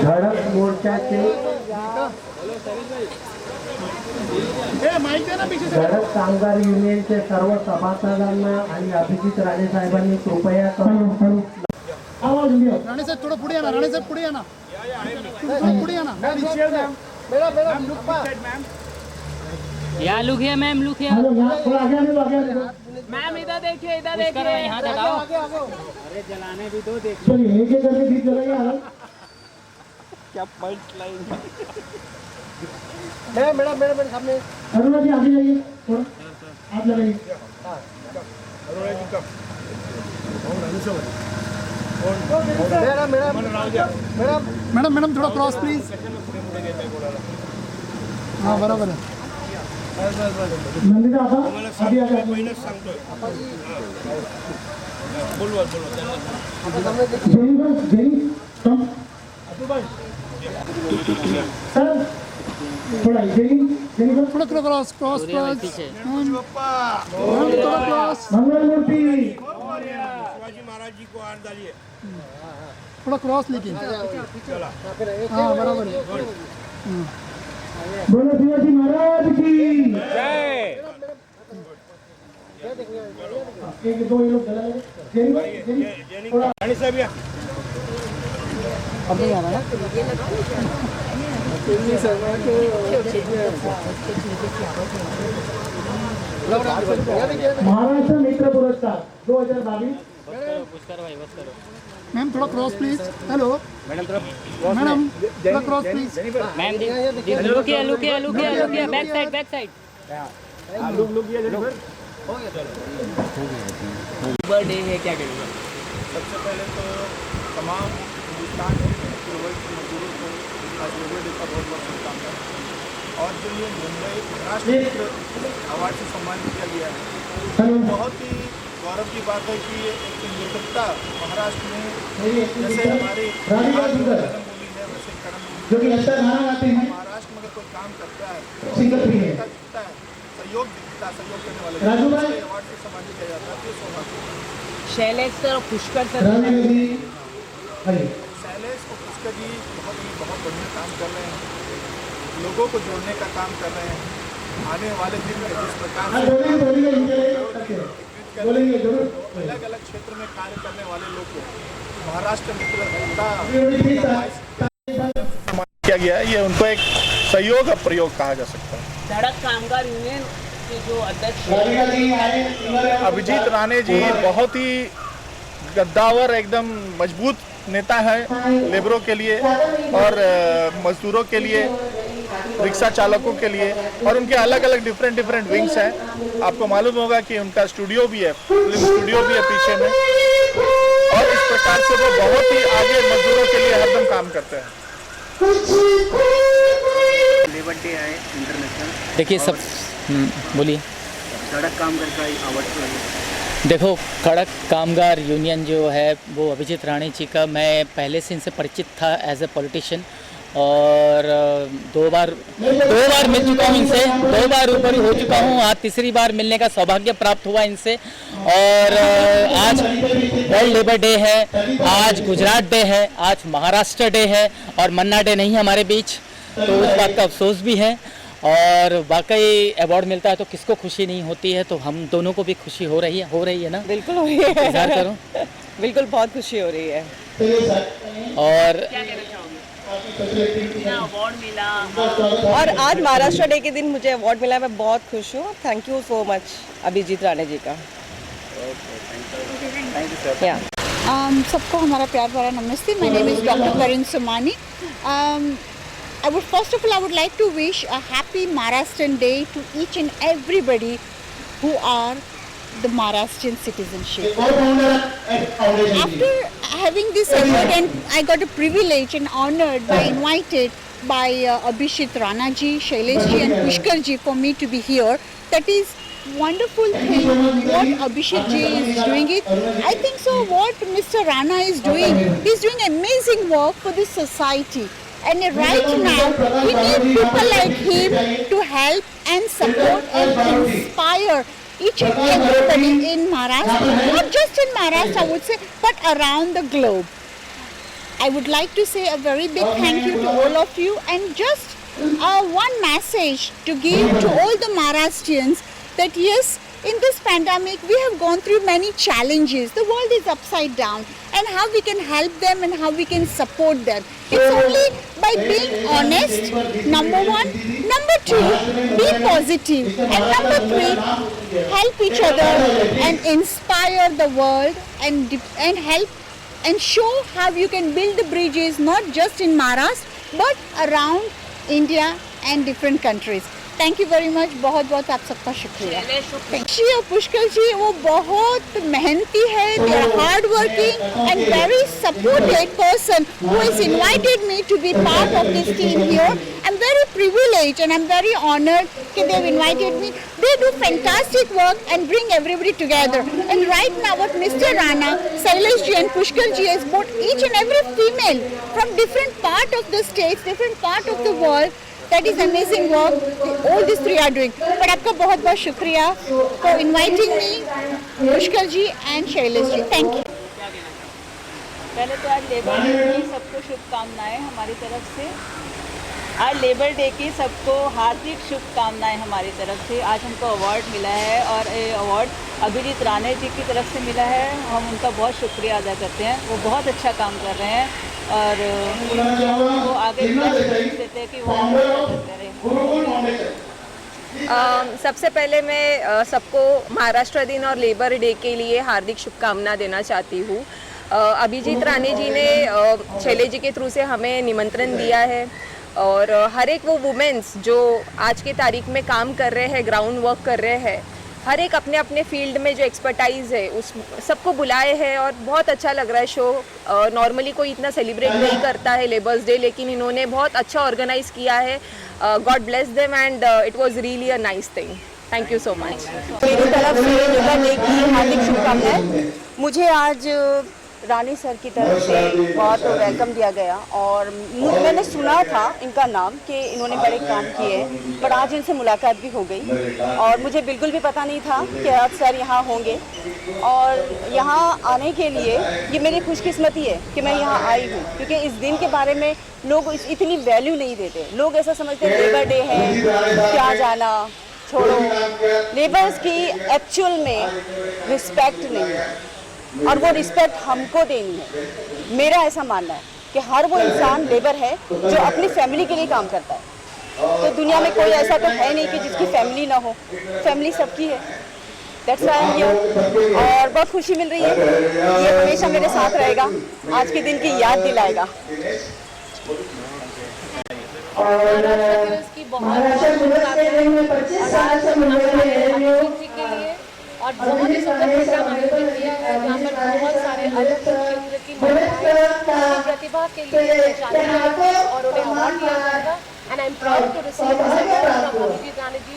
धडक मोर्चाचे धडक कामगार युनियनचे सर्व सभासदांना आणि अभिजित राणे साहेबांनी कृपया करून आवाज द्या. राणे साहेब थोडं पुढे या ना. राणे साहेब पुढे या ना. थोडं पुढे या ना. यहाँ लुक है मैम, लुक है हेलो यहाँ थोड़ा आगे आने दो, आगे आने दो. मैम, इधर देखिए, इधर देखिए, यहाँ लगाओ. अरे जलाने भी दो, देखिए. चलिए एक एक करके बीच लगाइए. हाल क्या पॉइंट लाइन. मैडम सामने अरुणा जी आगे जाइए थोड़ा. आप लगाइए. मैडम थोड़ा क्रॉस प्लीज. हाँ बरोबर आहे. नंदिता आता आधी आगे सर थोड़ा थोड़ा क्रॉस क्रॉस क्रॉस. थोड़ा क्रॉस. मंगलमूर्ति शिवाजी महाराज जी को आन डालिए. थोड़ा क्रॉस लेकिन. हाँ बराबर है. बोलो शिवाजी महाराज की जय. एक दो ये लोग चला राणी साहब या. महाराष्ट्र मित्र पुरस्कार 2022. मैम थोड़ा क्रॉस प्लीज. हेलो मैडम थोड़ा क्रॉस प्लीज. मैम लुक है, लुक है, लुक है, लुक है, back side, back side. Birthday है, क्या करेंगे? सबसे पहले तो तमाम हिंदुस्तान के मजदूरों को आज लेबर डे का बहुत बहुत शुभकामनाएं. और जो ये मुंबई राष्ट्र मित्र अवार्ड से सम्मानित किया गया है, बहुत ही गौरव की बात है कि एक निरंतरता महाराष्ट्र में जैसे हमारे जन्मभूमि है वैसे जो कि अच्छा गाना गाते हैं. महाराष्ट्र में अगर कोई काम करता है सिंगर भी है. दिखता है, सहयोग दिखता है, सहयोग करने वाले राजू भाई. अवार्ड से सम्मानित किया जाता है. तो सौभाग्य. शैलेश सर और पुष्कर सर. शैलेश और पुष्कर जी बहुत बढ़िया काम कर रहे हैं. लोगों को जोड़ने का काम कर रहे हैं. आने वाले दिन में जिस प्रकार से अलग अलग क्षेत्र में कार्य करने वाले लोग को महाराष्ट्र मित्र किया गया है, ये उनको एक सहयोग और प्रयोग कहा जा सकता है. धड़क कामगार यूनियन के जो अध्यक्ष अभिजीत राणे जी बहुत ही गद्दावर, एकदम मजबूत नेता है लेबरों के लिए और मजदूरों के लिए, रिक्शा चालकों के लिए. और उनके अलग अलग डिफरेंट विंग्स हैं. आपको मालूम होगा कि उनका स्टूडियो भी है, फिल्म स्टूडियो भी है पीछे में. और इस प्रकार से वो बहुत ही आगे मजदूरों के लिए हरदम काम करते हैं. लेबर डे है इंटरनेशनल. देखिए सब बोलिए. सड़क कामगार का अवार्ड. देखो, कड़क कामगार यूनियन जो है वो अभिजीत राणे जी का, मैं पहले से इनसे परिचित था एज ए पॉलिटिशियन. और दो बार मिल चुका हूँ इनसे, 2 बार ऊपर हो चुका हूँ. आज तीसरी बार मिलने का सौभाग्य प्राप्त हुआ इनसे. और आज वर्ल्ड लेबर डे है, आज गुजरात डे है, आज महाराष्ट्र डे है और मन्ना डे नहीं हमारे बीच. तो उस बात का अफसोस भी है. और वाकई अवार्ड मिलता है तो किसको खुशी नहीं होती है. तो हम दोनों को भी खुशी हो रही है ना. बिल्कुल हो रही है. इज़हार करो. बिल्कुल बहुत खुशी हो रही है. और अवार्ड मिला और आज महाराष्ट्र डे के दिन मुझे अवार्ड मिला. मैं बहुत खुश हूँ. Thank you so much Abhijit Rane ji का. सबको हमारा प्यार भरा नमस्ते. My name is doctor Karan Sumani. I would first of all I would like to wish a happy Maharashtrian Day to each and everybody who are the Maharashtrian citizenship. After having this award, and I got a privilege and honored by invited by Abhishek Rana ji, Shailesh ji and Pushkar ji for me to be here. That is wonderful thing what Abhishek ji is doing it. I think so what Mr. Rana is doing, he's doing amazing work for this society. And right now, we need people like him to help and support and inspire each and everybody in Maharashtra, not just in Maharashtra, I would say, but around the globe. I would like to say a very big thank you to all of you, and just one message to give to all the Maharashtrians that yes, in this pandemic we have gone through many challenges. The world is upside down, and how we can help them and how we can support them. It's only by being honest, number one. Number two, be positive. And number three, help each other and inspire the world and help and show how you can build the bridges not just in Maharashtra but around India and different countries. Thank you very much, बहुत बहुत आप सबका शुक्रिया। जी और पुष्कर जी वो बहुत मेहनती है, they are hard working and very supported person who has invited me to be part of this team here. I am very privileged and I am very honoured कि they have invited me. They do fantastic work and bring everybody together. And right now what Mr. Rana, Shailesh ji and Pushkar ji has brought each and every female from different part of the states, different part of the world. That is amazing work all these three are doing. But आपका बहुत बहुत शुक्रिया for inviting me, Pushkar ji and Shailesh ji. Thank you. पहले तो आज labour day की सबको शुभकामनाएं हमारी तरफ से। आज लेबर डे की सबको हार्दिक शुभकामनाएं हमारी तरफ से। आज हमको अवार्ड मिला है और ये अवार्ड अभिजीत राणे जी की तरफ से मिला है। हम उनका बहुत शुक्रिया अदा करते हैं, वो बहुत अच्छा काम कर रहे हैं और वो आगे देते हैं कि वो करते रहे। सबसे पहले मैं सबको महाराष्ट्र दिन और लेबर डे के लिए हार्दिक शुभकामना देना चाहती हूँ। अभिजीत राणे जी ने शैलेश जी के थ्रू से हमें निमंत्रण दिया है और हर एक वो वुमेन्स जो आज के तारीख में काम कर रहे हैं, ग्राउंड वर्क कर रहे हैं, हर एक अपने अपने फील्ड में जो एक्सपर्टाइज है उस सबको बुलाए हैं और बहुत अच्छा लग रहा है शो। नॉर्मली कोई इतना सेलिब्रेट नहीं करता है लेबर्स डे, लेकिन इन्होंने बहुत अच्छा ऑर्गेनाइज किया है। God bless them and it was really a nice thing. Thank you so much. मेरी तरफ से लेबर डे की हार्दिक शुभकामनाएं। मुझे आज रानी सर की तरफ से बहुत वेलकम दिया गया और मैंने सुना था इनका नाम कि इन्होंने बड़े काम किए हैं, पर आज इनसे मुलाकात भी हो गई और मुझे बिल्कुल भी पता नहीं था कि आज सर यहाँ होंगे। और यहाँ आने के लिए ये मेरी खुशकिस्मती है कि मैं यहाँ आई हूँ, क्योंकि इस दिन के बारे में लोग इतनी वैल्यू नहीं देते। लोग ऐसा समझते हैं लेबर डे है, क्या जाना, छोड़ो। लेबर्स की एक्चुअल में रिस्पेक्ट नहीं है और वो रिस्पेक्ट हमको देनी है। मेरा ऐसा मानना है कि हर वो इंसान लेबर है जो अपनी फैमिली के लिए काम करता है। तो दुनिया में कोई ऐसा तो है नहीं कि जिसकी फैमिली ना हो, फैमिली सबकी है। That's why I am here और बहुत खुशी मिल रही है। ये हमेशा मेरे साथ रहेगा, आज के दिन की याद दिलाएगा। और बहुत ही सुंदर प्रोग्राम आयोजित किया है जहाँ पर बहुत सारे अलग क्षेत्र की महिलाएं प्रतिभा के लिए जानी जाएंगी और उन्हें अवार्ड दिया जाएगा। And I am proud to receive this award from Abhijit Rane ji.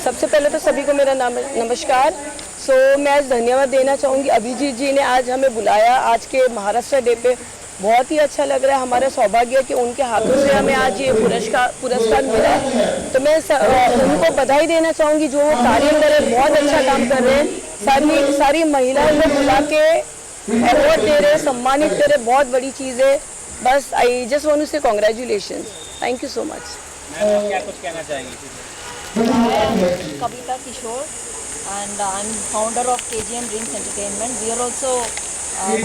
सबसे पहले तो सभी को मेरा नमस्कार। मैं आज धन्यवाद देना चाहूँगी अभिजीत जी ने आज हमें बुलाया। आज के महाराष्ट्र डे पे बहुत ही अच्छा लग रहा है। हमारा सौभाग्य कि उनके हाथों से हमें आज ये पुरस्कार मिला है। तो मैं उनको बधाई देना चाहूँगी जो वो कार्य कर रहे हैं, बहुत अच्छा काम कर रहे हैं। सारी महिलाओं को बुला के अवार्ड दे रहे, सम्मानित कर रहे, बहुत बड़ी चीज़ है। बस आई जस्ट वांट टू से congratulation. Thank you so much. क्या कुछ कहना चाहेंगी? कविता किशोर and I'm founder of KGM Dreams Entertainment. We are also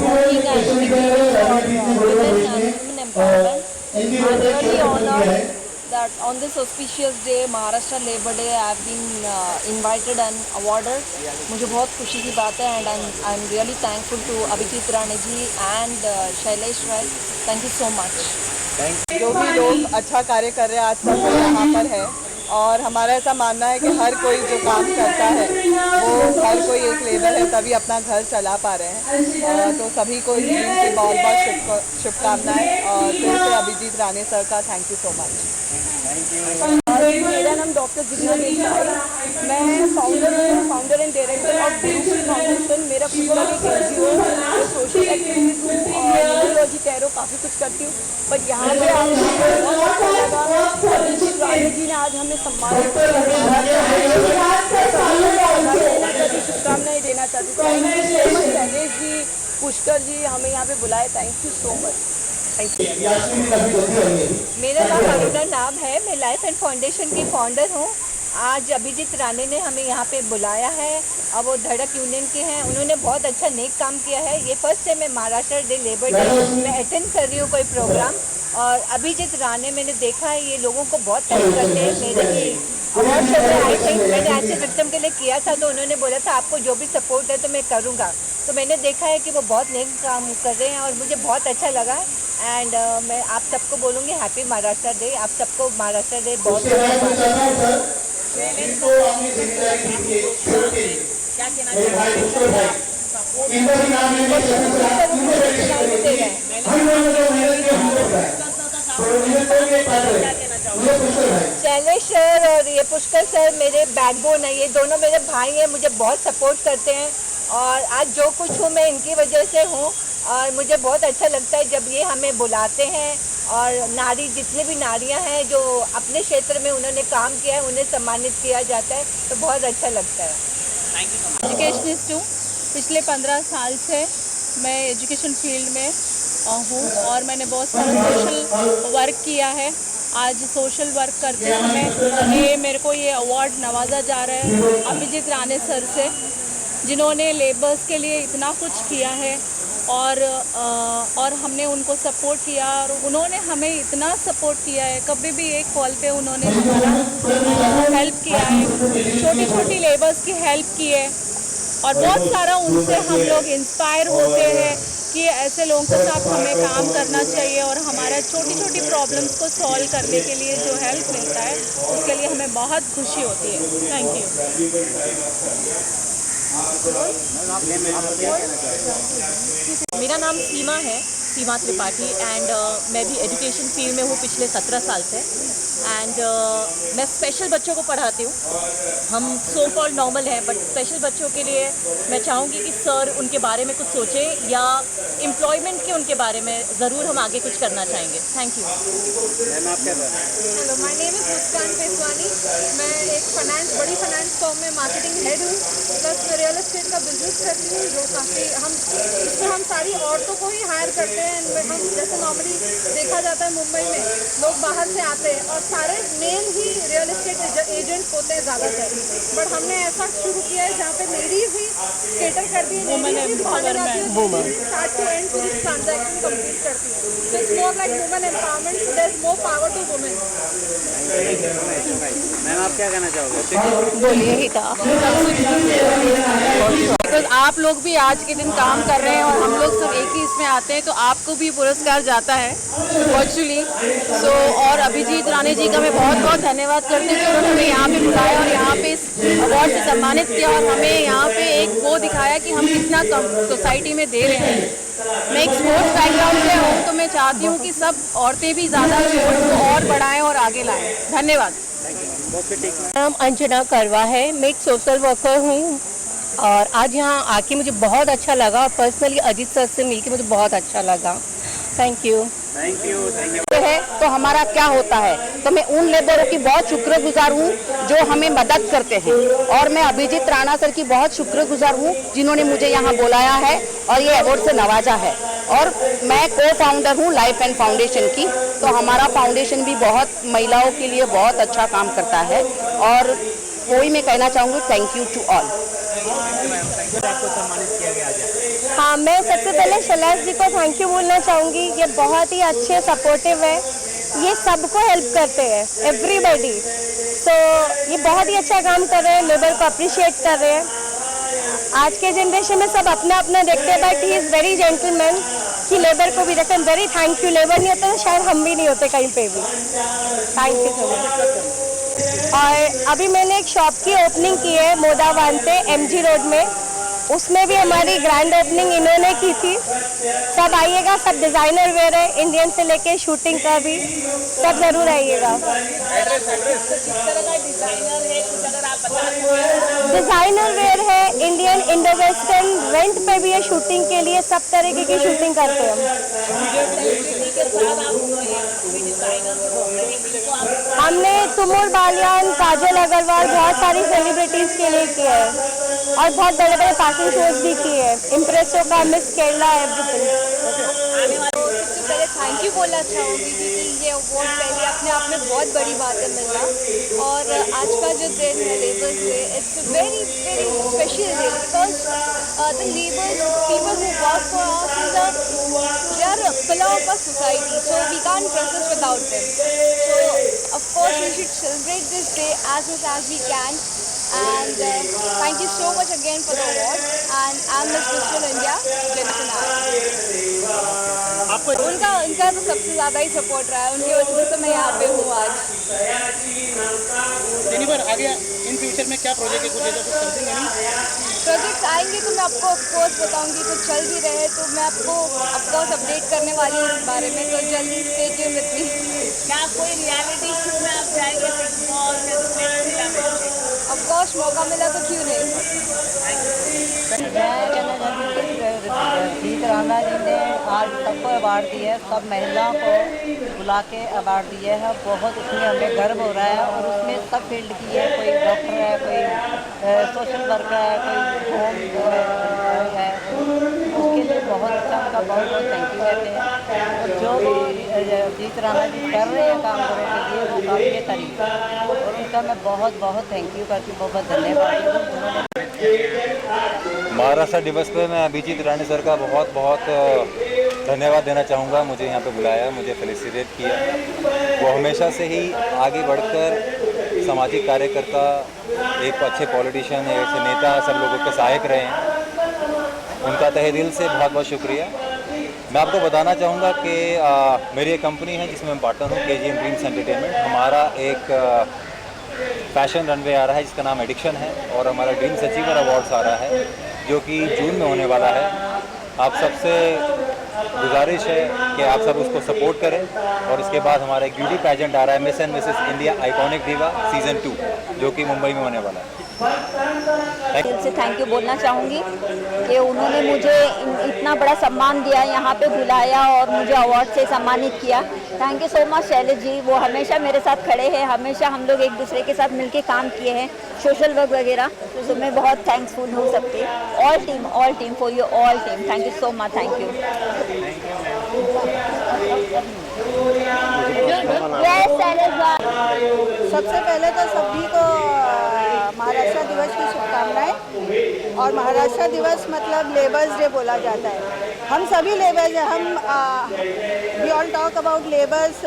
working and speaking for women and women empowerment. I'm really honored that on this auspicious day, Maharashtra Labour Day, I have been invited and awarded. मुझे बहुत खुशी की बात है and I'm really thankful to Abhijit Rane ji and Shailesh Rai. Thank you so much. जो भी लोग अच्छा कार्य कर रहे हैं आज सब यहाँ पर है और हमारा ऐसा मानना है कि हर कोई जो काम करता है वो हर कोई एक लेबर है तभी अपना घर चला पा रहे हैं। तो सभी को इस दिन की बहुत बहुत शुभकामनाएं और फिर से अभिजीत राणे सर का थैंक यू सो मच। मेरा नाम डॉक्टर जिग्ना देसाई, मैं founder and director of blue foundation. मेरा खुद का एक NGO सोशल एक्टिविटीज और न्यूरोलॉजी टैरो काफ़ी कुछ करती हूँ, बट यहाँ पे अभिजीत राणे जी ने आज हमें सम्मानित शुभकामनाएं देना चाहती हूँ। शैलेश जी, पुष्कर जी हमें यहाँ पे बुलाए, थैंक यू सो मच। मेरा नाम अरुणा नाम है, मैं लाइफ एंड फाउंडेशन की फाउंडर हूँ। आज अभिजीत राणे ने हमें यहाँ पे बुलाया है, अब वो धड़क यूनियन के हैं, उन्होंने बहुत अच्छा नेक काम किया है। ये फर्स्ट टाइम मैं महाराष्ट्र डे लेबर डे में अटेंड कर रही हूँ कोई प्रोग्राम, और अभिजीत राणे मैंने देखा है ये लोगों को बहुत हेल्प करते हैं। मेरे भी अवार्ड शो में आई थिंक मैंने एसिड विक्टिम के लिए किया था, तो उन्होंने बोला था आपको जो भी सपोर्ट है तो मैं करूँगा, तो मैंने देखा है कि वो बहुत नेक काम कर रहे हैं और मुझे बहुत अच्छा लगा। एंड मैं आप सबको बोलूँगी हैप्पी महाराष्ट्र डे, आप सबको महाराष्ट्र डे बहुत शैलेश सर और ये पुष्कर सर मेरे बैकबोन है, ये दोनों मेरे भाई हैं, मुझे बहुत सपोर्ट करते हैं और आज जो कुछ हूँ मैं इनकी वजह से हूँ। और मुझे बहुत अच्छा लगता है जब ये हमें बुलाते हैं और नारी जितनी भी नारियां हैं जो अपने क्षेत्र में उन्होंने काम किया है उन्हें सम्मानित किया जाता है, तो बहुत अच्छा लगता है। एजुकेशनिस्ट हूँ, पिछले 15 साल से मैं एजुकेशन फील्ड में हूँ और मैंने बहुत सारा सोशल वर्क किया है। आज सोशल वर्क करते समय ये मेरे को ये अवार्ड नवाजा जा रहा है अभिजीत राणे सर से, जिन्होंने लेबर्स के लिए इतना कुछ किया है और हमने उनको सपोर्ट किया और उन्होंने हमें इतना सपोर्ट किया है। कभी भी एक कॉल पे उन्होंने हमारा हेल्प किया है, छोटी छोटी लेबर्स की हेल्प की है और बहुत सारा उनसे हम लोग इंस्पायर होते हैं कि ऐसे लोगों के साथ हमें काम करना चाहिए और हमारा छोटी छोटी प्रॉब्लम्स को सॉल्व करने के लिए जो हेल्प मिलता है उसके लिए हमें बहुत खुशी होती है। Thank you. मेरा नाम सीमा है, सीमा त्रिपाठी, एंड मैं भी एजुकेशन फील्ड में हूँ पिछले 17 साल से। एंड मैं स्पेशल बच्चों को पढ़ाती हूँ। हम सो कॉल्ड नॉर्मल हैं बट स्पेशल बच्चों के लिए मैं चाहूँगी कि सर उनके बारे में कुछ सोचें या एम्प्लॉयमेंट के उनके बारे में ज़रूर हम आगे कुछ करना चाहेंगे। Thank you. Hello, my name is Muskan Peshwani. मैं एक बड़ी फाइनेंस फर्म में मार्केटिंग हेड हूँ, प्लस मैं रियल एस्टेट का बिजनेस करती हूँ जो काफ़ी इसमें हम सारी औरतों को ही हायर करते हैं। हम जैसे नॉर्मली देखा जाता है मुंबई में लोग बाहर से आते हैं और सारे मेल ही रियल एस्टेट एजेंट होते हैं ज़्यादातर, बट हमने ऐसा शुरू किया है जहाँ पे लेडीज ही केटर करती है, स्टार्ट टू एंड पूरी ट्रांजैक्शन कंप्लीट करती है। So it's more like women empowerment, there is more power to women. Ma'am आप क्या कहना चाहोगे? बोलिए ही था बिकॉज आप लोग भी आज के दिन काम कर रहे हैं और हम लोग सब एक ही इसमें आते हैं, तो आपको भी पुरस्कार जाता है वर्चुअली। सो और अभिजीत राणे जी का मैं बहुत बहुत धन्यवाद करती हूँ कि उन्होंने हमें यहाँ पे बुलाया और यहाँ पे इस अवार्ड से सम्मानित किया और हमें यहाँ पे एक वो दिखाया कि हम कितना सोसाइटी में दे रहे हैं। मैं एक स्पोर्ट्स बैकग्राउंड से हूँ, तो मैं चाहती हूँ कि सब औरतें भी ज़्यादा स्पोर्ट्स को और बढ़ाएं और आगे लाएं। धन्यवाद। नाम अंजना करवा है, मैं एक सोशल वर्कर हूँ और आज यहाँ आके मुझे बहुत अच्छा लगा। पर्सनली अजीत सर से मिलके मुझे बहुत अच्छा लगा। Thank you. है तो हमारा क्या होता है, तो मैं उन लेबरों की बहुत शुक्रगुजार हूँ जो हमें मदद करते हैं और मैं अभिजीत राणा सर की बहुत शुक्रगुजार हूँ जिन्होंने मुझे यहाँ बुलाया है और ये अवार्ड से नवाजा है। और मैं को फाउंडर हूँ लाइफ एंड फाउंडेशन की, तो हमारा फाउंडेशन भी बहुत महिलाओं के लिए बहुत अच्छा काम करता है और वही मैं कहना चाहूँगी, थैंक यू टू ऑल। हाँ, मैं सबसे पहले शैलेश जी को थैंक यू बोलना चाहूँगी। ये बहुत ही अच्छे सपोर्टिव है, ये सबको हेल्प करते हैं, एवरीबॉडी। सो ये बहुत ही अच्छा काम कर रहे हैं, लेबर को अप्रिशिएट कर रहे हैं। आज के जनरेशन में सब अपना अपना देखते हैं, but he is very gentleman कि लेबर को भी देखते हैं। Very thank you. लेबर नहीं होता तो शायद हम भी नहीं होते कहीं पे भी। Thank you so much. और अभी मैंने एक शॉप की ओपनिंग की है मोदावान पे MG रोड में, उसमें भी हमारी ग्रैंड ओपनिंग इन्होंने की थी। सब आइएगा, सब डिज़ाइनर वेयर है, इंडियन से लेके शूटिंग का भी, सब ज़रूर आइएगा। डिज़ाइनर वेयर है, इंडियन, इंडो वेस्टर्न, रेंट पे भी है शूटिंग के लिए, सब तरीके की शूटिंग करते हैं हम। हमने तुमुल बालियान, काजल अग्रवाल, बहुत सारी सेलिब्रिटीज़ के लिए किया है और बहुत बड़े बड़े फैशन शोज भी किए हैं, इम्प्रेसो का, मिस केरला, एवरीथिंग। सबसे पहले थैंक यू बोलना चाहूँगी क्योंकि ये अवार्ड पहले अपने आप में बहुत बड़ी बात है मिलना, और आज का जो दिन है labours day, it's very very special day because the labours, people who work for us, they are a pillar of our society, so we can't process without them. So of course we should celebrate this day as much as we can, and thank you so much again for the award, and I'm Miss Mr. India, Jennifer Nair. उनका तो सबसे ज़्यादा ही support रहा है, उनकी वजह से तो मैं यहाँ पे हूँ आज। जेनिफर, आगे इन फ्यूचर में क्या प्रोजेक्ट है, कुछ समथिंग है? प्रोजेक्ट्स आएंगे तो मैं आपको ऑफकोर्स बताऊंगी, तो चल भी रहे तो मैं आपको ऑफकोर्स अपडेट करने वाली हूँ इस बारे में, तो जल्दी स्टे ट्यून विद मी। क्या कोई रियलिटी शो में आप जाएंगे बिग बॉस या ऑफकोर्स मौका मिला तो क्यों नहीं। जीत राणा जी ने आज सबको अवार्ड दिया है, सब महिलाओं को बुला के अवार्ड दिए हैं, बहुत उसमें हमें गर्व हो रहा है, और उसमें सब फील्ड की है, कोई डॉक्टर है, कोई सोशल वर्कर है, कोई होम है, उसके लिए बहुत अच्छा, उनका बहुत बहुत थैंक यू कहते हैं। और जो भी जीत राणा जी कर रहे हैं काम करने के लिए वो काबिल तारीफ है, और उनका मैं बहुत बहुत थैंक यू करती हूँ, बहुत बहुत धन्यवाद। महाराष्ट्र दिवस पे मैं अभिजीत राणे सर का बहुत बहुत धन्यवाद देना चाहूँगा। मुझे यहाँ पे बुलाया, मुझे फेलिसिटेट किया। वो हमेशा से ही आगे बढ़कर सामाजिक कार्यकर्ता, एक अच्छे पॉलिटिशियन, एक अच्छे नेता, सब लोगों के सहायक रहे हैं। उनका तहे दिल से बहुत बहुत शुक्रिया। मैं आपको बताना चाहूँगा कि मेरी एक कंपनी है जिसमें मैं पार्टनर हूँ, KGM ड्रीम्स एंटरटेनमेंट। हमारा एक फैशन रनवे आ रहा है जिसका नाम एडिक्शन है, और हमारा ड्रीम्स अचीवर अवार्ड्स आ रहा है जो कि जून में होने वाला है। आप सबसे गुजारिश है कि आप सब उसको सपोर्ट करें। और इसके बाद हमारा एक ब्यूटी पैजेंट आ रहा है, miss and Mrs India iconic दिवा सीज़न 2, जो कि मुंबई में होने वाला है। दिल से थैंक यू बोलना चाहूँगी कि उन्होंने मुझे इतना बड़ा सम्मान दिया, यहाँ पे बुलाया और मुझे अवार्ड से सम्मानित किया। Thank you so much Shailesh ji, वो हमेशा मेरे साथ खड़े हैं, हमेशा हम लोग एक दूसरे के साथ मिलके काम किए हैं, सोशल वर्क वगैरह, तो मैं बहुत थैंक्सफुल हो सकती हूँ। All team for you, all team, thank you so much, thank you. सबसे पहले तो सभी को महाराष्ट्र दिवस की शुभकामनाएं। और महाराष्ट्र दिवस मतलब लेबर्स डे बोला जाता है। हम सभी लेबर्स हैं, हम we all talk about labours,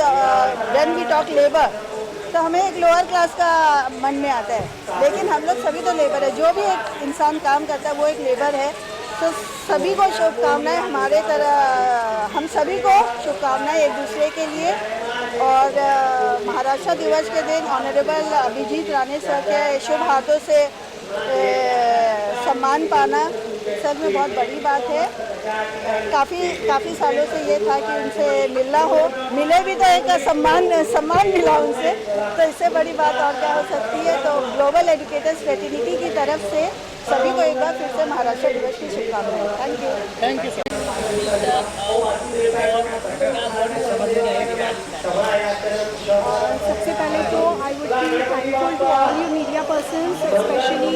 when we talk labour तो हमें एक लोअर क्लास का मन में आता है, लेकिन हम लोग सभी तो लेबर है। जो भी एक इंसान काम करता है वो एक लेबर है। तो सभी को शुभकामनाएं, हमारे तरह हम सभी को शुभकामनाएं एक दूसरे के लिए। और महाराष्ट्र दिवस के दिन ऑनरेबल अभिजीत राणे सर के शुभ हाथों से सम्मान पाना सर में बहुत बड़ी बात है। काफ़ी सालों से ये था कि उनसे मिलना हो, मिले भी तो एक सम्मान मिला उनसे, तो इससे बड़ी बात और क्या हो सकती है। तो ग्लोबल एजुकेटर्स फ्रेटर्निटी की तरफ से सभी को एक बार फिर से महाराष्ट्र दिवस की शुभकामनाएं। Thank you. सबसे पहले तो I would be thankful to all you media persons, specially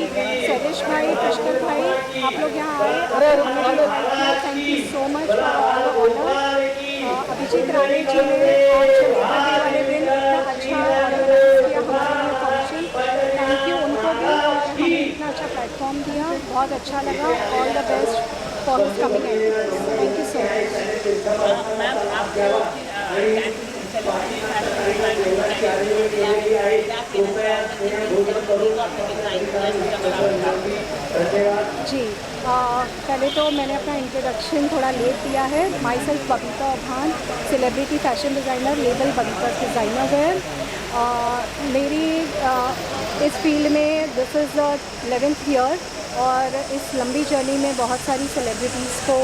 Shailesh भाई, पुष्कर भाई, आप लोग यहाँ आए, thank you so much for all the honour. Abhijit Rane ji ने आज वाले दिन इतना अच्छा ऑर्गेनाइज किया हमारे फंक्शन, थैंक यू उनको भी, हमें इतना अच्छा प्लेटफॉर्म दिया, बहुत अच्छा लगा। All the best for his coming activities, thank you so much. जी पहले तो मैंने अपना इंट्रोडक्शन थोड़ा लेट दिया है। Myself Babita Abhan, celebrity fashion designer, label Babita designer wear. मेरी इस फील्ड में this is the 11th year, और इस लंबी जर्नी में बहुत सारी सेलिब्रिटीज़ को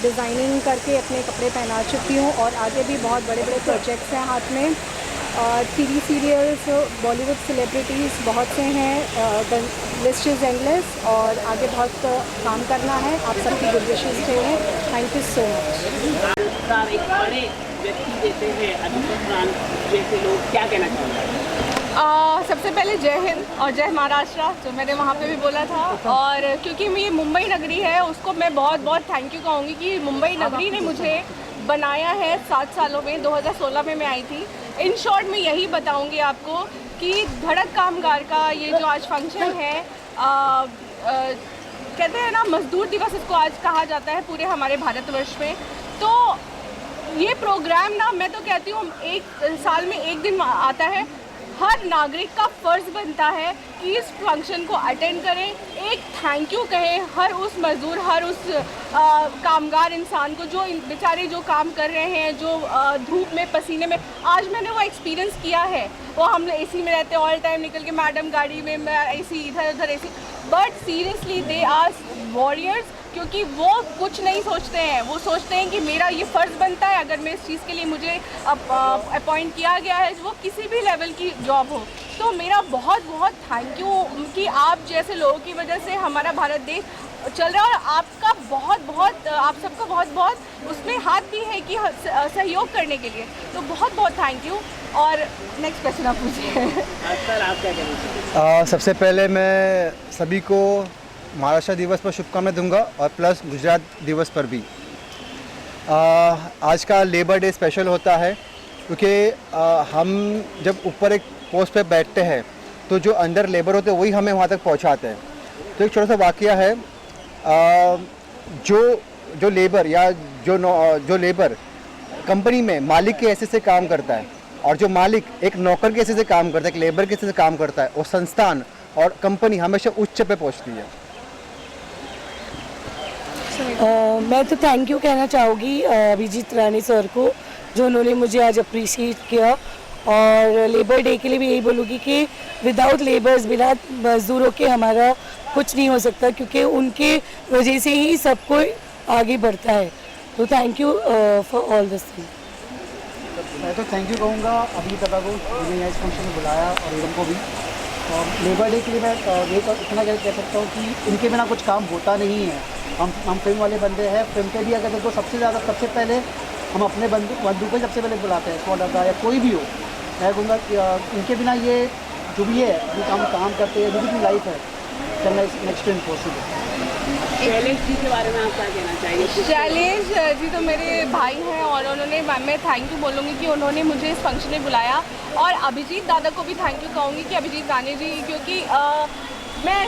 डिज़ाइनिंग करके अपने कपड़े पहना चुकी हूँ, और आगे भी बहुत बड़े बड़े प्रोजेक्ट्स हैं हाथ में। टीवी सीरियल्स, बॉलीवुड सेलिब्रिटीज़ बहुत से हैं, लिस्ट इज़ एंडलेस और आगे बहुत काम करना है। आप सबकी गुड विशेस चाहिए। Thank you so much. एक बड़े व्यक्ति देते हैं अभिजीत राणे जैसे लोग, क्या कहना चाहेंगे? सबसे पहले जय हिंद और जय महाराष्ट्र, जो मैंने वहाँ पे भी बोला था। और क्योंकि ये मुंबई नगरी है, उसको मैं बहुत बहुत थैंक यू कहूँगी कि मुंबई नगरी ने मुझे बनाया है 7 सालों में। 2016 में मैं आई थी। इन शॉर्ट में यही बताऊँगी आपको कि धड़क कामगार का ये जो आज फंक्शन है, कहते हैं ना मजदूर दिवस इसको आज कहा जाता है पूरे हमारे भारतवर्ष में। तो ये प्रोग्राम ना, मैं तो कहती हूँ एक साल में एक दिन आता है। हर नागरिक का फ़र्ज़ बनता है कि इस फंक्शन को अटेंड करें, एक थैंक यू कहें हर उस मज़दूर, हर उस कामगार इंसान को जो बेचारे जो काम कर रहे हैं, जो धूप में पसीने में। आज मैंने वो एक्सपीरियंस किया है। वो हम एसी में रहते हैं ऑल टाइम, निकल के मैडम गाड़ी में एसी, इधर उधर AC, but seriously they are warriors, क्योंकि वो कुछ नहीं सोचते हैं। वो सोचते हैं कि मेरा ये फ़र्ज़ बनता है, अगर मैं इस चीज़ के लिए मुझे अपॉइंट किया गया है, वो किसी भी लेवल की जॉब हो। तो मेरा बहुत बहुत थैंक यू कि आप जैसे लोगों की वजह से हमारा भारत देश चल रहा है। और आपका बहुत बहुत, आप सबका बहुत बहुत उसमें हाथ भी है कि सहयोग करने के लिए। तो बहुत बहुत थैंक यू। और नेक्स्ट क्वेश्चन आप पूछिए। सर आप क्या कहेंगे? सबसे पहले मैं सभी को महाराष्ट्र दिवस पर शुभकामनाएं दूंगा और प्लस गुजरात दिवस पर भी। आज का लेबर डे स्पेशल होता है क्योंकि हम जब ऊपर एक पोस्ट पे बैठते हैं तो जो अंदर लेबर होते हैं वही हमें वहाँ तक पहुँचाते हैं। तो एक छोटा सा वाकया है, जो लेबर या जो लेबर कंपनी में मालिक के हैसियत से काम करता है और जो मालिक एक नौकर के हैसियत से काम करता है, एक लेबर के हैसियत से काम करता है, वो संस्थान और कंपनी हमेशा उच्च पे पहुँचती है। मैं तो थैंक यू कहना चाहूँगी अभिजीत राणे सर को, जो उन्होंने मुझे आज अप्रिशिएट किया। और लेबर डे के लिए भी यही बोलूँगी कि विदाउट लेबर्स, बिना मजदूरों के हमारा कुछ नहीं हो सकता, क्योंकि उनके वजह से ही सब कोई आगे बढ़ता है। तो thank you for all this thing. मैं तो थैंक यू कहूँगा अभिजीत दादा को, जिन्हें इस फंक्शन में बुलाया, और इरम को भी। और लेबर डे के लिए मैं ये इतना कह सकता हूँ कि इनके बिना कुछ काम होता नहीं है। हम फिल्म वाले बंदे हैं। फिल्म पे भी अगर देखो सबसे पहले हम अपने बंधु को सबसे पहले बुलाते हैं, स्पॉट या कोई भी हो। मैं कहूँगा कि इनके बिना ये जो भी है, जो काम करते हैं, जो भी लाइफ है, चलना इस next to impossible. Shailesh ji के बारे में आप क्या कहना चाहिए? शैलेश जी तो मेरे भाई हैं और उन्होंने, मैं थैंक यू बोलूँगी कि उन्होंने मुझे इस फंक्शन में बुलाया। और अभिजीत दादा को भी थैंक यू कहूँगी कि अभिजीत राणे जी, क्योंकि मैं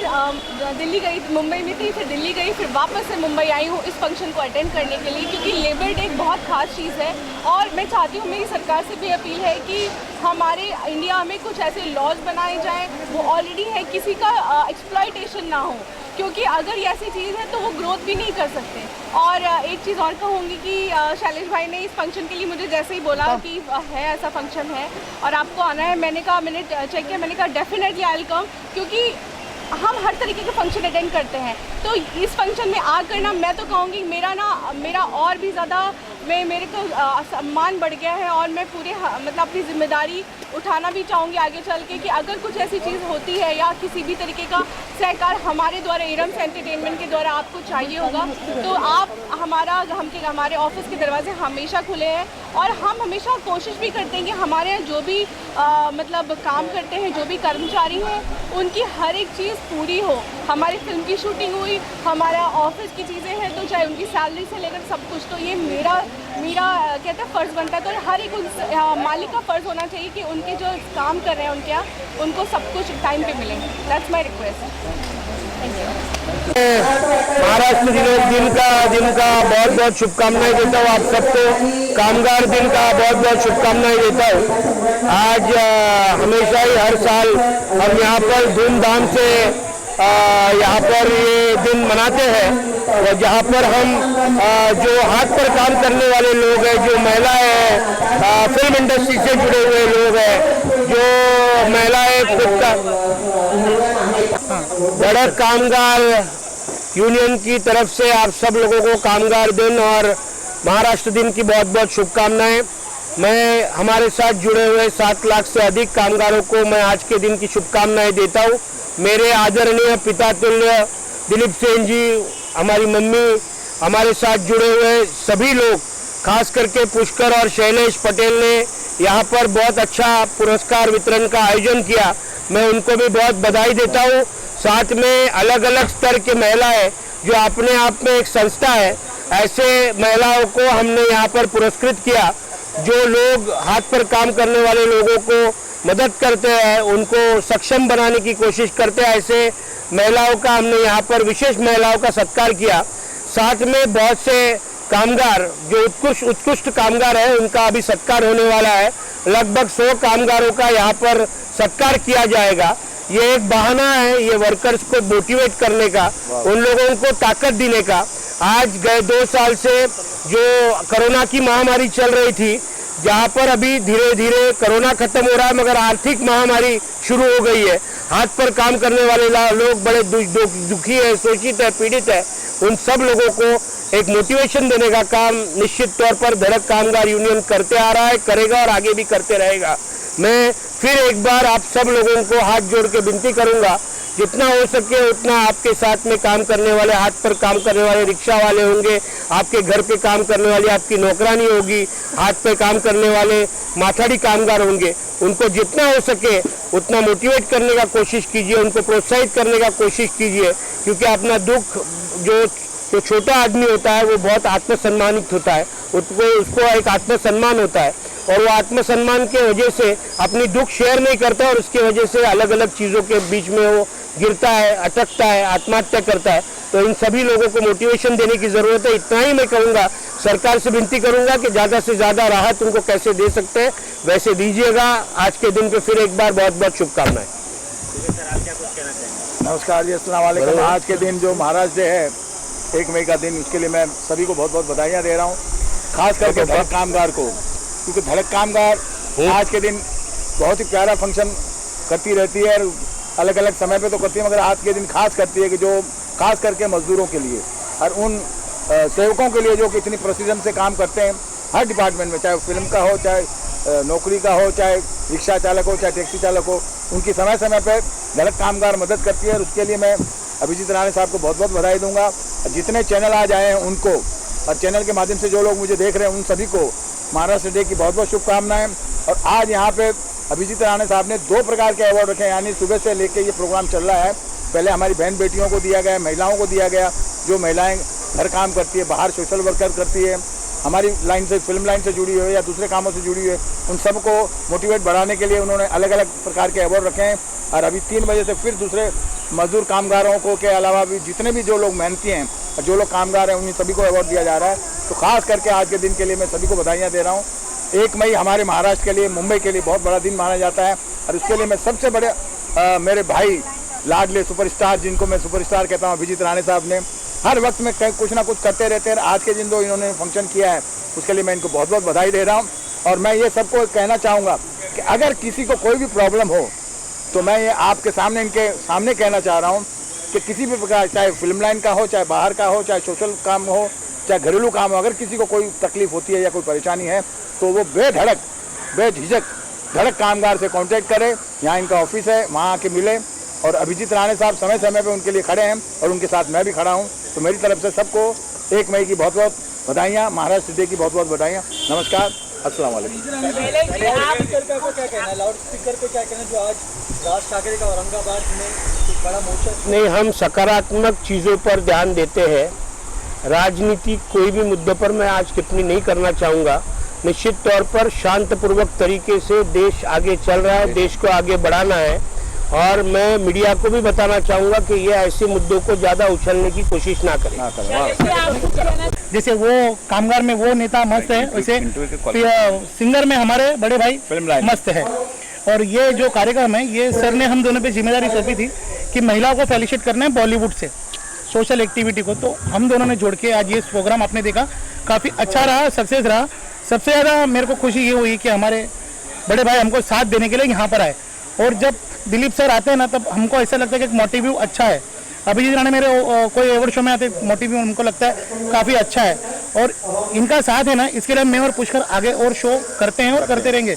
दिल्ली गई, मुंबई में थी, फिर दिल्ली गई, फिर वापस से मुंबई आई हूँ इस फंक्शन को अटेंड करने के लिए, क्योंकि लेबर डे एक बहुत ख़ास चीज़ है। और मैं चाहती हूँ, मेरी सरकार से भी अपील है कि हमारे इंडिया में कुछ ऐसे लॉज बनाए जाएं, वो ऑलरेडी है, किसी का एक्सप्लॉयटेशन ना हो, क्योंकि अगर ये ऐसी चीज़ है तो वो ग्रोथ भी नहीं कर सकते। और एक चीज़ और कहूँगी कि शैलेश भाई ने इस फंक्शन के लिए मुझे जैसे ही बोला कि है ऐसा फंक्शन है और आपको आना है, मैंने चेक किया, मैंने कहा डेफिनेटली आई विल कम, क्योंकि हम हर तरीके के फंक्शन अटेंड करते हैं। तो इस फंक्शन में आकर ना, मैं तो कहूँगी मेरा और भी ज़्यादा मेरे को सम्मान बढ़ गया है। और मैं पूरे मतलब अपनी जिम्मेदारी उठाना भी चाहूँगी आगे चल के कि अगर कुछ ऐसी चीज़ होती है या किसी भी तरीके का सहकार हमारे द्वारा, इरम्स एंटरटेनमेंट के द्वारा आपको चाहिए होगा, तो आप हमारे ऑफिस के दरवाजे हमेशा खुले हैं। और हम हमेशा कोशिश भी करते हैं कि हमारे यहाँ जो भी मतलब काम करते हैं, जो भी कर्मचारी हैं, उनकी हर एक चीज़ पूरी हो। हमारी फिल्म की शूटिंग हुई, हमारा ऑफिस की चीज़ें हैं, तो चाहे उनकी सैलरी से लेकर सब कुछ, तो ये मेरा कहते हैं फ़र्ज़ बनता है। तो हर एक मालिक का फ़र्ज़ होना चाहिए कि उनके जो काम कर रहे हैं उनके यहाँ, उनको सब कुछ टाइम पे मिले। That's my request. महाराष्ट्र दिन का बहुत बहुत शुभकामनाएं देता हूँ आप सबको। कामगार दिन का बहुत बहुत शुभकामनाएं देता हूँ। आज हमेशा ही हर साल हम यहाँ पर धूमधाम से यहाँ पर ये दिन मनाते हैं, और जहाँ पर हम जो हाथ पर काम करने वाले लोग हैं, जो महिलाएं हैं, फिल्म इंडस्ट्री से जुड़े हुए लोग हैं, जो महिलाएं खुद का धड़क कामगार यूनियन की तरफ से आप सब लोगों को कामगार दिन और महाराष्ट्र दिन की बहुत बहुत शुभकामनाएं। मैं हमारे साथ जुड़े हुए 7 लाख से अधिक कामगारों को मैं आज के दिन की शुभकामनाएं देता हूं। मेरे आदरणीय पिता तुल्य दिलीप सेन जी, हमारी मम्मी, हमारे साथ जुड़े हुए सभी लोग, खास करके पुष्कर और शैलेश पटेल ने यहाँ पर बहुत अच्छा पुरस्कार वितरण का आयोजन किया। मैं उनको भी बहुत बधाई देता हूँ। साथ में अलग अलग स्तर के महिलाएं जो अपने आप में एक संस्था है, ऐसे महिलाओं को हमने यहाँ पर पुरस्कृत किया। जो लोग हाथ पर काम करने वाले लोगों को मदद करते हैं, उनको सक्षम बनाने की कोशिश करते हैं, ऐसे महिलाओं का हमने यहाँ पर विशेष महिलाओं का सत्कार किया। साथ में बहुत से कामगार जो उत्कृष्ट कामगार हैं, उनका अभी सत्कार होने वाला है। लगभग 100 कामगारों का यहाँ पर सत्कार किया जाएगा। ये एक बहाना है ये वर्कर्स को मोटिवेट करने का, उन लोगों को ताकत देने का। आज गए 2 साल से जो कोरोना की महामारी चल रही थी, जहाँ पर अभी धीरे धीरे कोरोना खत्म हो रहा है, मगर आर्थिक महामारी शुरू हो गई है। हाथ पर काम करने वाले लोग बड़े दुखी है, शोषित है, पीड़ित है। उन सब लोगों को एक मोटिवेशन देने का काम निश्चित तौर पर धड़क कामगार यूनियन करते आ रहा है, करेगा और आगे भी करते रहेगा। मैं फिर एक बार आप सब लोगों को हाथ जोड़ के विनती करूंगा, जितना हो सके उतना आपके साथ में काम करने वाले, हाथ पर काम करने वाले रिक्शा वाले होंगे, आपके घर पे काम करने वाली आपकी नौकरानी होगी, हाथ पे काम करने वाले माथाड़ी कामगार होंगे, उनको जितना हो सके उतना मोटिवेट करने का कोशिश कीजिए, उनको प्रोत्साहित करने का कोशिश कीजिए। क्योंकि अपना दुख जो छोटा आदमी होता है वो बहुत आत्मसम्मानित होता है, उसको एक आत्मसम्मान होता है, और वो आत्मसम्मान के वजह से अपनी दुख शेयर नहीं करता और उसके वजह से अलग अलग चीज़ों के बीच में वो गिरता है, अटकता है, आत्महत्या करता है। तो इन सभी लोगों को मोटिवेशन देने की ज़रूरत है। इतना ही मैं कहूँगा, सरकार से विनती करूँगा कि ज़्यादा से ज़्यादा राहत उनको कैसे दे सकते हैं वैसे दीजिएगा। आज के दिन पे फिर एक बार बहुत बहुत शुभकामनाएं। नमस्कार जी, अस्सलाम वालेकुम। आज के दिन जो महाराष्ट्र डे है, 1 मई का दिन, उसके लिए मैं सभी को बहुत बहुत बधाइयाँ दे रहा हूँ, खास करके धड़क कामगार को। क्योंकि धड़क कामगार आज के दिन बहुत ही प्यारा फंक्शन करती रहती है, अलग अलग समय पे तो करती है, मगर आज के दिन खास करती है कि जो खास करके मजदूरों के लिए और उन सेवकों के लिए जो कि इतनी प्रेसिजन से काम करते हैं हर डिपार्टमेंट में, चाहे फिल्म का हो, चाहे नौकरी का हो, चाहे रिक्शा चालक हो, चाहे टैक्सी चालक हो, उनकी समय समय पर धड़क कामगार मदद करती है। और उसके लिए मैं अभिजीत राणे साहब को बहुत बहुत बधाई दूंगा। जितने चैनल आज आए हैं उनको, और चैनल के माध्यम से जो लोग मुझे देख रहे हैं, उन सभी को महाराष्ट्र डे की बहुत बहुत शुभकामनाएं। और आज यहाँ पे अभिजीत राणे साहब ने 2 प्रकार के अवार्ड रखे हैं, यानी सुबह से लेके ये प्रोग्राम चल रहा है। पहले हमारी बहन बेटियों को दिया गया, महिलाओं को दिया गया, जो महिलाएं घर काम करती है, बाहर सोशल वर्कर करती है, हमारी लाइन से, फिल्म लाइन से जुड़ी हुई है या दूसरे कामों से जुड़ी हुई है, उन सबको मोटिवेट बढ़ाने के लिए उन्होंने अलग अलग प्रकार के अवार्ड रखे हैं। और अभी 3 बजे से फिर दूसरे मजदूर कामगारों को के अलावा भी जितने भी जो लोग मेहनती हैं और जो लोग कामगार हैं, उन सभी को अवार्ड दिया जा रहा है। तो खास करके आज के दिन के लिए मैं सभी को बधाइयाँ दे रहा हूँ। 1 मई हमारे महाराष्ट्र के लिए, मुंबई के लिए बहुत बड़ा दिन माना जाता है, और उसके लिए मैं सबसे बड़े मेरे भाई लाडले सुपरस्टार, जिनको मैं सुपरस्टार कहता हूँ, अभिजीत राणे साहब ने हर वक्त में कुछ ना कुछ करते रहते हैं। आज के दिन जो इन्होंने फंक्शन किया है उसके लिए मैं इनको बहुत बहुत बधाई दे रहा हूँ। और मैं ये सबको कहना चाहूँगा कि अगर किसी को कोई भी प्रॉब्लम हो तो मैं ये आपके सामने, इनके सामने कहना चाह रहा हूँ कि किसी भी प्रकार, चाहे फिल्म लाइन का हो, चाहे बाहर का हो, चाहे सोशल काम हो, चाहे घरेलू काम हो, अगर किसी को कोई तकलीफ होती है या कोई परेशानी है तो वो बेधड़क बेझिझक धड़क कामगार से कांटेक्ट करें। यहाँ इनका ऑफिस है, वहाँ आके मिले। और अभिजीत राणे साहब समय समय पे उनके लिए खड़े हैं और उनके साथ मैं भी खड़ा हूँ। तो मेरी तरफ से सबको 1 मई की बहुत बहुत बधाइयाँ, महाराष्ट्र डे की बहुत बहुत बधाइयाँ। नमस्कार, अस्सलाम वालेकुम। नहीं, हम सकारात्मक चीज़ों पर ध्यान देते हैं। राजनीति कोई भी मुद्दों पर मैं आज टिप्पणी नहीं करना चाहूँगा। निश्चित तौर पर शांतपूर्वक तरीके से देश आगे चल रहा है, देश को आगे बढ़ाना है। और मैं मीडिया को भी बताना चाहूँगा कि ये ऐसे मुद्दों को ज़्यादा उछलने की कोशिश ना करें। जैसे वो कामगार में वो नेता मस्त है, वैसे सिंगर में हमारे बड़े भाई मस्त है। और ये जो कार्यक्रम है, ये सर ने हम दोनों पे जिम्मेदारी सौंपी थी कि महिलाओं को फेलिसिट करना है बॉलीवुड से, सोशल एक्टिविटी को। तो हम दोनों ने जोड़ के आज ये प्रोग्राम आपने देखा, काफ़ी अच्छा रहा, सक्सेस रहा। सबसे ज़्यादा मेरे को खुशी ये हुई कि हमारे बड़े भाई हमको साथ देने के लिए यहाँ पर आए। और जब दिलीप सर आते हैं ना, तब हमको ऐसा लगता है कि एक मोटिव अच्छा है। अभिजीत राणे मेरे कोई अवार्ड शो में आते मोटिव भी उनको लगता है काफ़ी अच्छा है, और इनका साथ है ना, इसके लिए मैं और पुष्कर आगे और शो करते हैं और करते रहेंगे।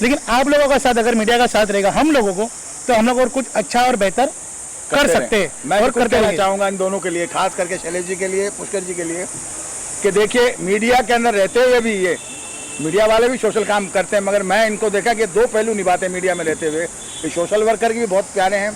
लेकिन आप लोगों का साथ, अगर मीडिया का साथ रहेगा हम लोगों को, तो हम लोग और कुछ अच्छा और बेहतर कर सकते हैं। मैं और करते कहना चाहूँगा इन दोनों के लिए, खास करके शैलेश जी के लिए, पुष्कर जी के लिए, कि देखिए मीडिया के अंदर रहते हुए भी ये मीडिया वाले भी सोशल काम करते हैं, मगर मैं इनको देखा कि दो पहलू निभाते हैं मीडिया में रहते हुए। ये सोशल वर्कर भी बहुत प्यारे हैं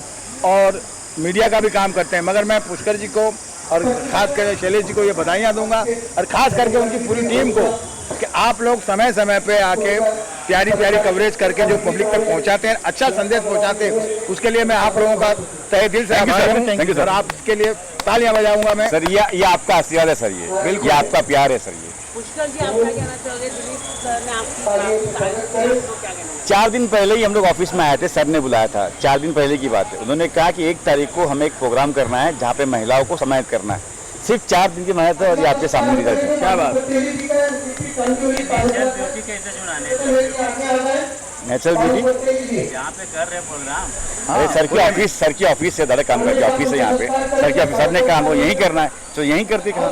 और मीडिया का भी काम करते हैं। मगर मैं पुष्कर जी को और खास करके शैलेश जी को ये बधाइयाँ दूंगा, और ख़ास करके उनकी पूरी टीम को, कि आप लोग समय समय पे आके प्यारी प्यारी कवरेज करके जो पब्लिक तक पहुंचाते हैं, अच्छा संदेश पहुंचाते हैं, उसके लिए मैं आप लोगों का तहे दिल से आभार हूं। Thank you sir. और आपके लिए तालियां बजाऊंगा मैं। सर ये आपका आशीर्वाद है सर, ये बिल्कुल, ये आपका प्यार है सर। ये पुष्कर जी, आप क्या कहना चाहोगे? दिलीप सर ने आपकी तारीफ की, तो क्या कहना? 4 दिन पहले ही हम लोग ऑफिस में आए थे, सर ने बुलाया था, 4 दिन पहले की बात है। उन्होंने कहा कि 1 तारीख को हमें एक प्रोग्राम करना है जहाँ पे महिलाओं को सम्मानित करना है। सिर्फ 4 दिन की मेहनत है और ये आपके सामने रिजल्ट है। क्या बात, नेचुरल ब्यूटी यहाँ पे कर रहे प्रोग्राम। अरे सर की ऑफिस से ज़्यादा काम करके ऑफिस है यहाँ पे। सर की ऑफिस, सर ने काम वो यहीं करना है तो यहीं करते, कहा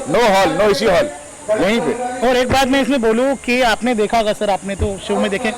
no hall no issue hall यहीं पे। और एक बात मैं इसमें बोलूँ कि आपने देखा होगा सर, आपने तो शो में देखे,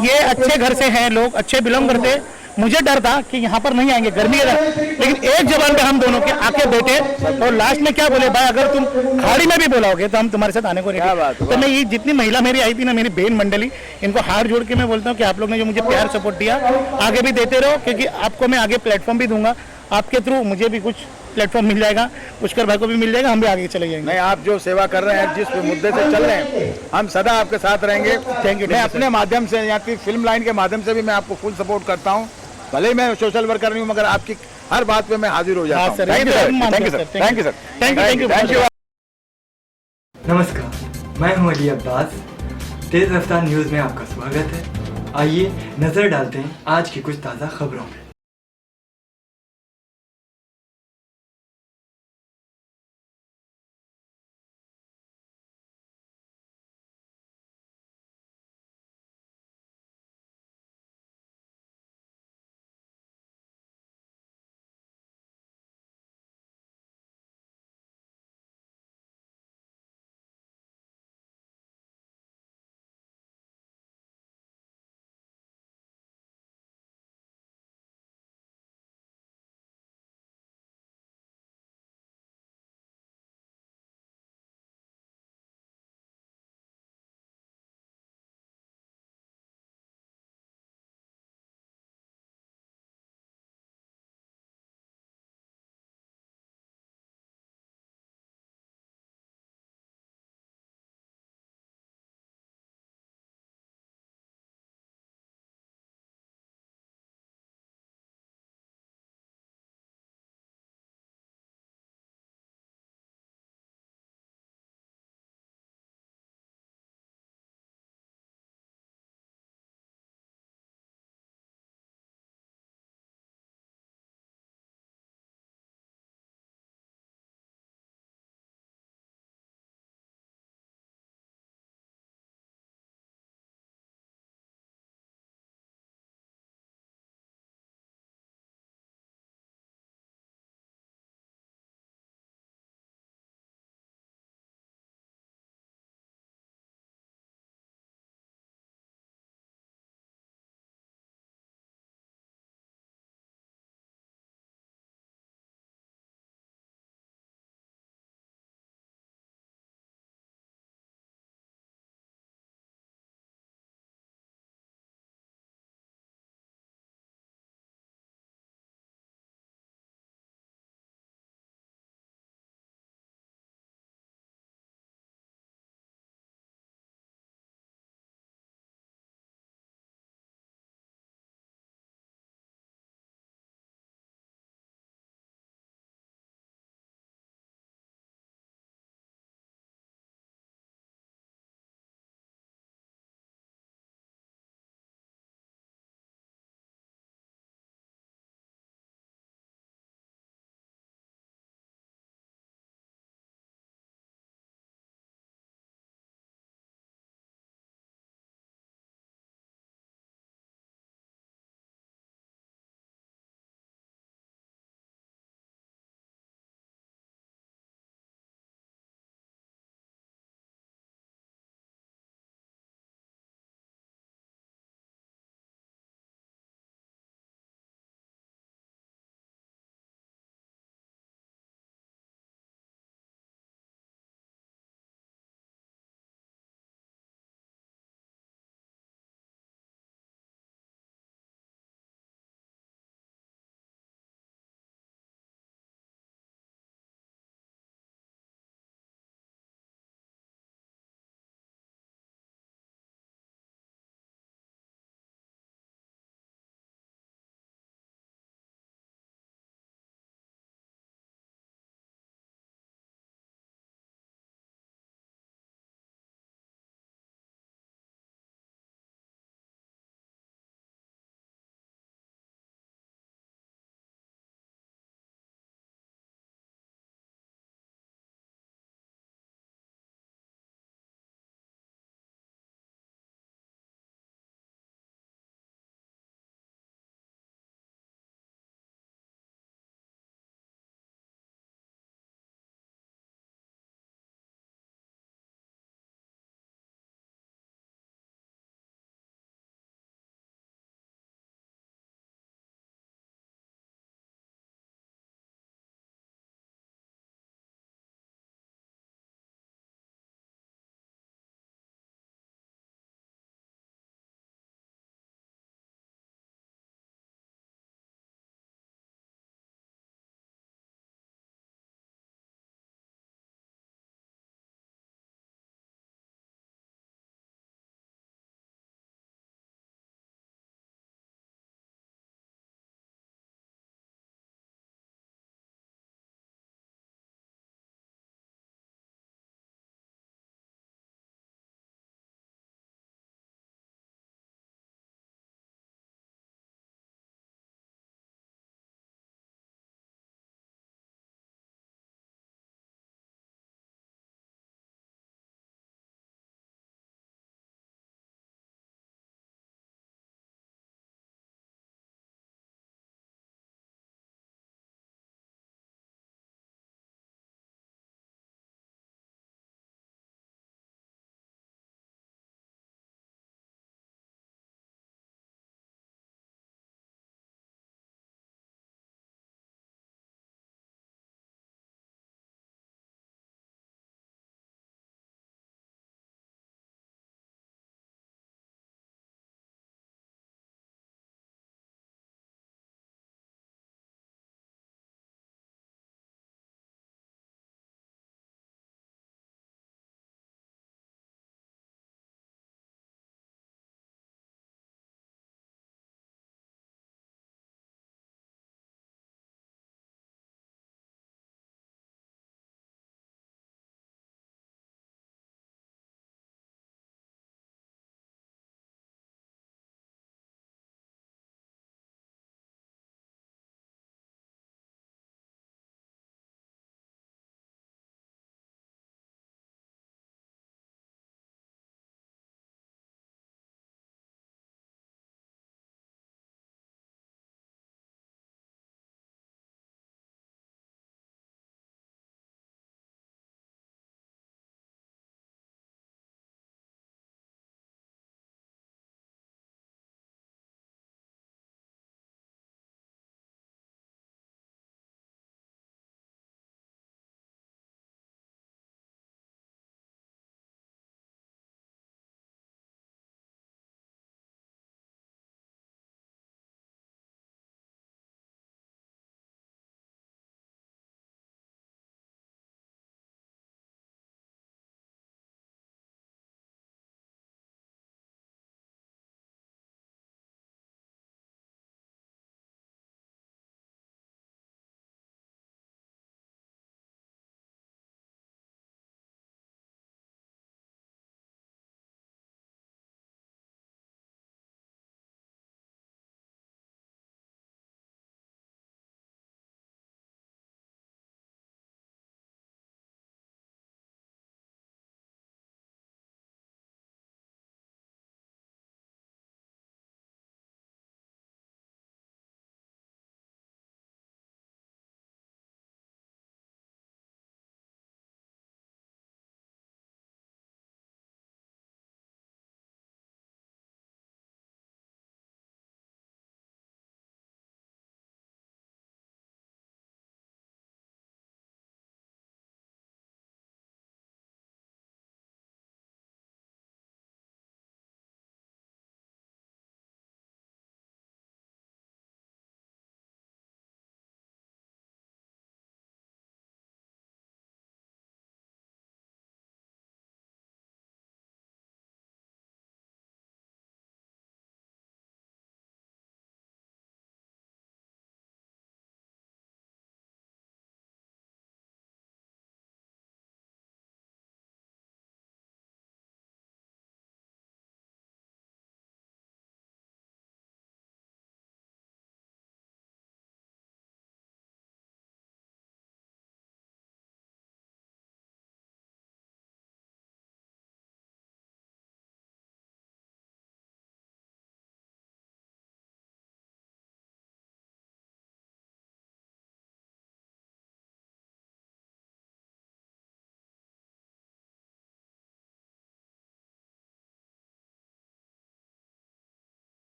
ये अच्छे घर से हैं लोग, अच्छे बिलोंग करते हैं। मुझे डर था कि यहाँ पर नहीं आएंगे, गर्मी है, लेकिन एक जबान पे हम दोनों के आके बैठे और लास्ट में क्या बोले, भाई अगर तुम खाड़ी में भी बोलाओगे तो हम तुम्हारे साथ आने को रेडी। तो मैं ये जितनी महिला मेरी आई थी ना, मेरी बहन मंडली, इनको हाथ जोड़ के मैं बोलता हूँ कि आप लोग ने जो मुझे प्यार सपोर्ट दिया, आगे भी देते रहो, क्योंकि आपको मैं आगे प्लेटफॉर्म भी दूंगा। आपके थ्रू मुझे भी कुछ प्लेटफॉर्म मिल जाएगा, पुष्कर भाई को भी मिल जाएगा, हम भी आगे चले जाएंगे। नहीं, आप जो सेवा कर रहे हैं, जिस मुद्दे से चल रहे हैं, हम सदा आपके साथ रहेंगे। Thank you. मैं अपने माध्यम से, यहाँ की फिल्म लाइन के माध्यम से भी मैं आपको फुल सपोर्ट करता हूँ। भले ही मैं सोशल वर्कर नहीं हूँ, मगर आपकी हर बात पे मैं हाजिर हो जाता हूँ। Thank you sir, thank you sir, thank you sir, thank you. नमस्कार, मैं हूं अली अब्बास। तेज रफ्तार न्यूज़ में आपका स्वागत है। आइए नज़र डालते हैं आज की कुछ ताज़ा खबरों में।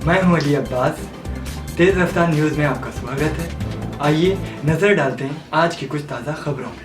मैं हूं अली अब्बास। तेज़ रफ्तार न्यूज़ में आपका स्वागत है। आइए नज़र डालते हैं आज की कुछ ताज़ा खबरों में।